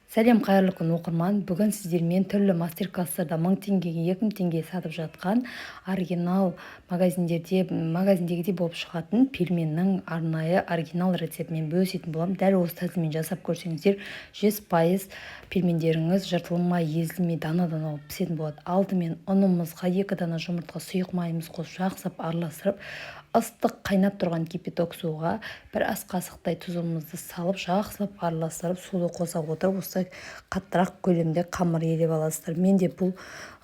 Сәлем, қайырлы күн оқырман. Бүгін сіздермен түрлі мастер-класстарда 1000 теңгеге 2000 теңге сатып жатқан оригинал магазиндегідей болып шығатын пельменнің арнайы оригинал рецептімен бөлісетін боламын. Дәл осы тәсілмен жасап көрсеңіздер 100% пельмендеріңіз жыртылмай, езілмей, дана-дана болып пісетін болады. Алдымен ұнымызға 2 дана жұмыртқа, сұйық майымыз қосып жақсылап араластырып, ыстық қайнап тұрған кипяток суға бір ас қасықтай тұзымызды салып жақсылап араластырып суды қоса отырып осылай қаттырақ көлемде қамыр елеп аласыздар. Менде бұл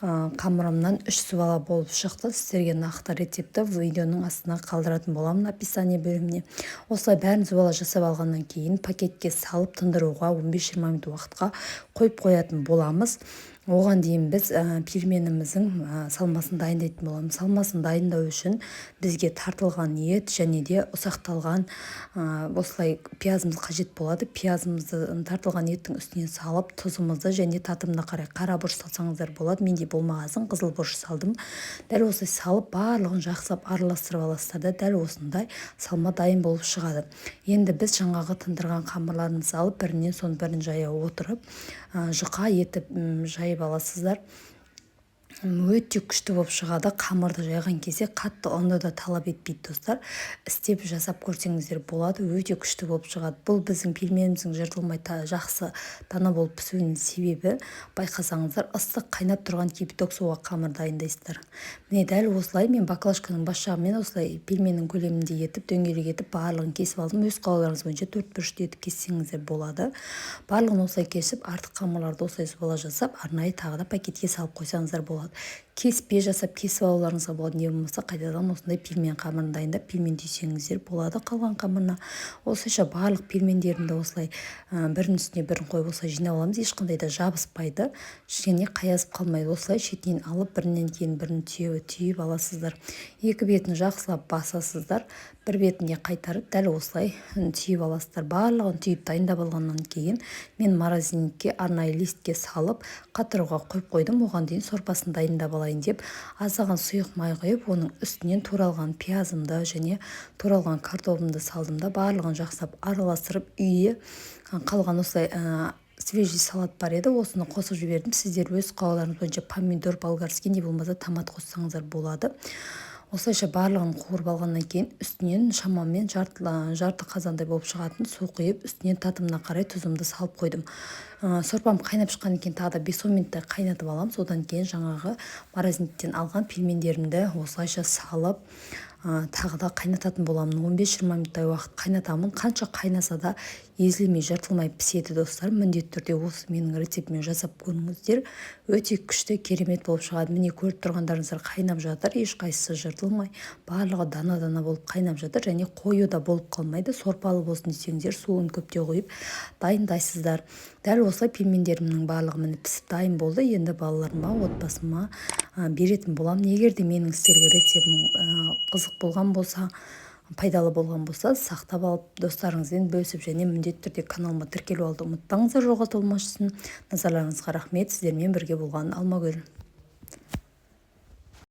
қамырымнан 3 сыбала болып шықты. Сіздерге нақты рецепті видеоның астына қалдыратын боламын описание бөліміне. Осылай бәрін сыбала жасап алғаннан кейін пакетке салып тындыруға 15-20 минут уақытқа қойып қоятын боламыз. Оған дейін біз пельменіміздің салмасын дайындайтын боламыз. Салмасын дайындау үшін бізге тартылған ет және де ұсақталған осылай пиязымыз қажет болады. Пиязымызды тартылған еттің үстіне салып, тұзымызды және татымына қарай қара бұрыш салсаңыздар болады. Менде болмағасын қызыл бұрыш салдым. Дәл осылай салып, барлығын жақсылап араластырып аласыздар да дәл осындай салма дайын болып шығады. Енді біз жаңағы тындырған қамырларымызды алып, бірінен соң бірін жая отырып, жұқа етіп жайып аласыздар. Өте күшті болып шығады. Қамырды жайған кезде қатты ұнды да талап етпейді достар. Істеп жасап көрсеңіздер болады. Өте күшті болып шығады. Бұл біздің пельменіміздің жыртылмай жақсы дана болып пісуінің себебі, байқасаңыздар, ыстық қайнап тұрған кипяток суға қамыр дайындайсыздар. Міне дәл осылай мен баклажканың бас жағымен осылай пельменнің көлемінде етіп, дөңгелек етіп барлығын кесіп алдым. Өз қалауларыңыз бойынша 4 бұрышты етіп кессеңіздер болады. Барлығын осылай кесіп, артық қамырларды осылай сыбала жасап, арнайы тағы да пакетке салып қойсаңыздар болады. Кеспе жасап кесіп алуларыңызға болады. Не болмаса қайтадан осындай пельмен қамырын дайындап пельмен түйсеңіздер болады. Қалған қамырына осылайша барлық пельмендерімді осылай бірінің үстіне бірін қойып осылай жинап аламыз. Ешқандай да жабыспайды және қаясып қалмайды. Осылай шетінен алып бірінен кейін бірін түйіп аласыздар. Екі бетін жақсылап басасыздар. Бір бетіне қайтарып дәл осылай түйіп аласыздар. Барлығын түйіп дайындап алғаннан кейін мен морозильникке арнайы листке салып қатыруға қойып қойдым. Оған дейін сорпасын дайындап алайын деп аздаған сұйық май құйып, оның үстінен туралған пиязымды және туралған картопымды салдым да барлығын жақсылап араластырып, үйде қалған осылай свежий салат бар еді, осыны қосып жібердім. Сіздер өз қалауларыңыз бойынша помидор, болгарский не болмаса томат қоссаңыздар болады. Осылайша барлығын қуырып алғаннан кейін үстінен шамамен жарты қазандай болып шығатын су құйып, үстінен татымына қарай тұзымды салып қойдым. Сорпам қайнап шыққаннан кейін тағы да 5-10 минуттай қайнатып аламын. Содан кейін жаңағы морозильниктен алған пельмендерімді осылайша салып тағы да қайнататын боламын. 15-20 минуттай уақыт қайнатамын. Қанша қайнаса да езілмей, жыртылмай піседі достар. Міндетті түрде осы менің рецептіммен жасап көріңіздер. Өте күшті, керемет болып шығады. Міне көріп тұрғандарыңыздар қайнап жатыр. Ешқайсысы жыртылмай, барлығы дана-дана болып қайнап жатыр және қою да болып қалмайды. Сорпалы болсын десеңіздер, суын көптеу құйып дайындайсыздар. Дәл осылай пельмендерімнің барлығы міне пісіп дайын болды. Енді балаларыма, отбасыма беретін боламын. Егер де менің сіздерге рецептім қызық болған болса, пайдалы болған болса, сақтап алып достарыңызбен бөлісіп және міндетті түрде каналыма тіркеліп алуды ұмытпаңыздар, жоғалтылмас үшін. Назарларыңызға рахмет. Сіздермен бірге болған Алмагүл.